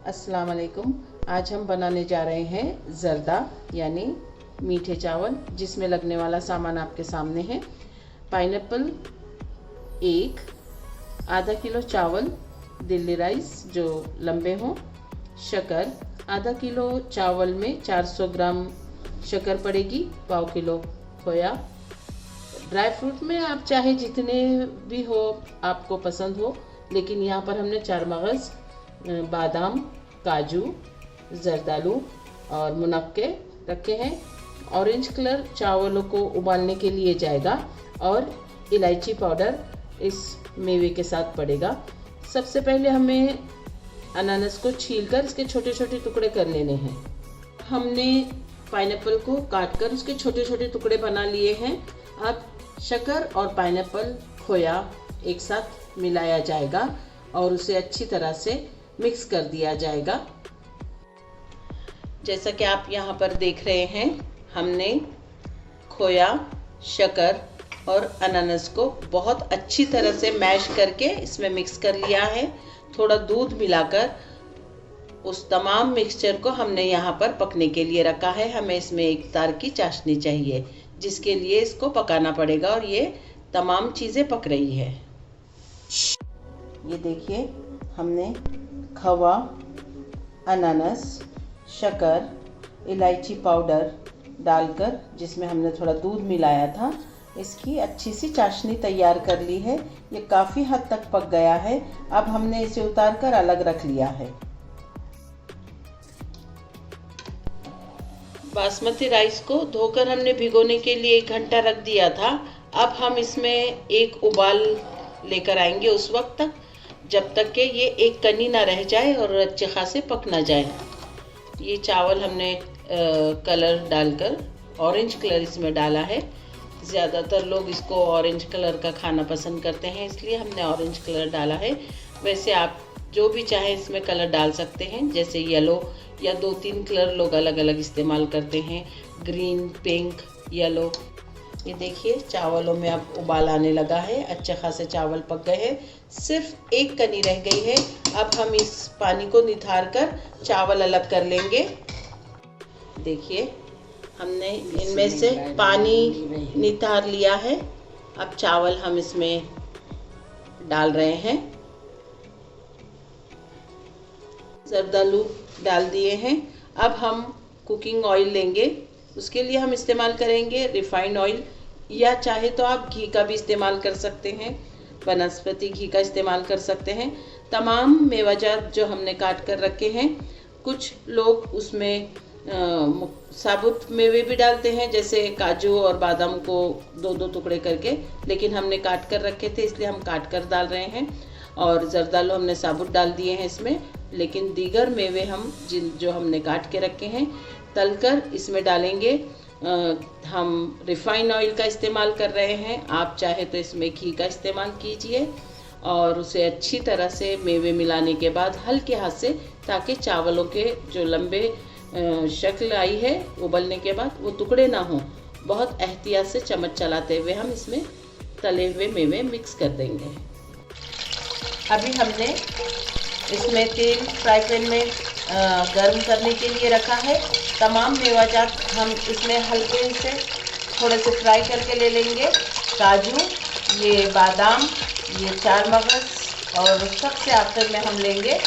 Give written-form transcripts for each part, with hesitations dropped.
अस्सलाम वालेकुम। आज हम बनाने जा रहे हैं ज़र्दा यानी मीठे चावल, जिसमें लगने वाला सामान आपके सामने है। पाइनएप्पल एक, आधा किलो चावल दिल्ली राइस जो लंबे हों, शक्कर आधा किलो चावल में 400 ग्राम शक्कर पड़ेगी, पाव किलो खोया। ड्राई फ्रूट में आप चाहे जितने भी हो आपको पसंद हो, लेकिन यहाँ पर हमने 4 मगज़, बादाम, काजू, जरदालू और मुनक्के रखे हैं। ऑरेंज कलर चावलों को उबालने के लिए जाएगा और इलायची पाउडर इस मेवे के साथ पड़ेगा। सबसे पहले हमें अनानास को छीलकर इसके छोटे छोटे टुकड़े कर लेने हैं। हमने पाइनएप्पल को काटकर उसके छोटे छोटे टुकड़े बना लिए हैं। अब शक्कर और पाइनएप्पल खोया एक साथ मिलाया जाएगा और उसे अच्छी तरह से मिक्स कर दिया जाएगा। जैसा कि आप यहाँ पर देख रहे हैं, हमने खोया, शक्कर और अनानास को बहुत अच्छी तरह से मैश करके इसमें मिक्स कर लिया है। थोड़ा दूध मिलाकर उस तमाम मिक्सचर को हमने यहाँ पर पकने के लिए रखा है। हमें इसमें एक तार की चाशनी चाहिए, जिसके लिए इसको पकाना पड़ेगा और ये तमाम चीज़ें पक रही है। ये देखिए, हमने खवा, अनानास, शक्कर, इलायची पाउडर डालकर, जिसमें हमने थोड़ा दूध मिलाया था, इसकी अच्छी सी चाशनी तैयार कर ली है। ये काफ़ी हद तक पक गया है। अब हमने इसे उतार कर अलग रख लिया है। बासमती राइस को धोकर हमने भिगोने के लिए 1 घंटा रख दिया था। अब हम इसमें एक उबाल लेकर आएंगे उस वक्त तक, जब तक कि ये एक कनी ना रह जाए और अच्छे खासे पक ना जाए। ये चावल हमने कलर डालकर ऑरेंज कलर इसमें डाला है। ज़्यादातर लोग इसको ऑरेंज कलर का खाना पसंद करते हैं, इसलिए हमने ऑरेंज कलर डाला है। वैसे आप जो भी चाहे इसमें कलर डाल सकते हैं, जैसे येलो या 2-3 कलर लोग अलग अलग इस्तेमाल करते हैं, ग्रीन, पिंक, येलो। ये देखिए, चावलों में अब उबाल आने लगा है। अच्छे खासे चावल पक गए हैं, सिर्फ एक कनी रह गई है। अब हम इस पानी को निथार कर चावल अलग कर लेंगे। देखिए, हमने इनमें से पानी नितार लिया है। अब चावल हम इसमें डाल रहे हैं। जरदालू डाल दिए हैं। अब हम कुकिंग ऑयल लेंगे। उसके लिए हम इस्तेमाल करेंगे रिफाइंड ऑयल, या चाहे तो आप घी का भी इस्तेमाल कर सकते हैं, वनस्पति घी का इस्तेमाल कर सकते हैं। तमाम मेवाजात जो हमने काट कर रखे हैं, कुछ लोग उसमें साबुत मेवे भी डालते हैं, जैसे काजू और बादाम को 2-2 टुकड़े करके, लेकिन हमने काट कर रखे थे इसलिए हम काट कर डाल रहे हैं। और जरदालू हमने साबुत डाल दिए हैं इसमें, लेकिन दीगर मेवे हम जो हमने काट के रखे हैं तलकर इसमें डालेंगे। हम रिफाइंड ऑयल का इस्तेमाल कर रहे हैं, आप चाहे तो इसमें घी का इस्तेमाल कीजिए। और उसे अच्छी तरह से मेवे मिलाने के बाद हल्के हाथ से, ताकि चावलों के जो लंबे शक्ल आई है उबलने के बाद वो टुकड़े ना हों, बहुत एहतियात से चम्मच चलाते हुए हम इसमें तले हुए मेवे मिक्स कर देंगे। अभी हमने इसमें तेल फ्राई पैन में गर्म करने के लिए रखा है। तमाम मेवाजात हम इसमें हल्के से थोड़े से फ्राई करके ले लेंगे। काजू, ये बादाम, ये 4 मगज़ और सबसे आखिर में हम लेंगे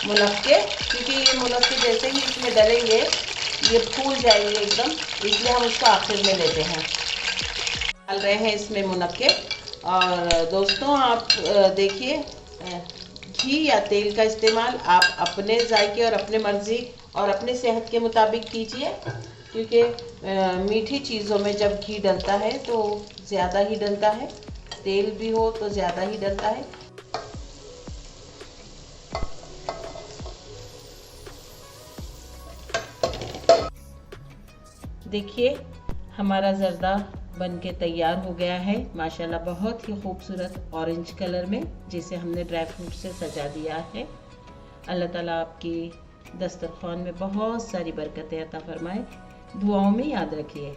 मुनक्के, क्योंकि ये मुनक्के जैसे ही इसमें डलेंगे ये फूल जाएंगे एकदम, इसलिए हम उसको आखिर में लेते हैं। डाल रहे हैं इसमें मुनक्के। और दोस्तों, आप देखिए, घी या तेल का इस्तेमाल आप अपने जायके और अपने मर्ज़ी और अपने सेहत के मुताबिक कीजिए, क्योंकि मीठी चीज़ों में जब घी डलता है तो ज़्यादा ही डलता है, तेल भी हो तो ज़्यादा ही डलता है। देखिए, हमारा ज़र्दा बन के तैयार हो गया है। माशाल्लाह बहुत ही खूबसूरत ऑरेंज कलर में, जिसे हमने ड्राई फ्रूट से सजा दिया है। अल्लाह ताला आपकी दस्तरखान में बहुत सारी बरकतें अता फरमाए। दुआओं में याद रखिए।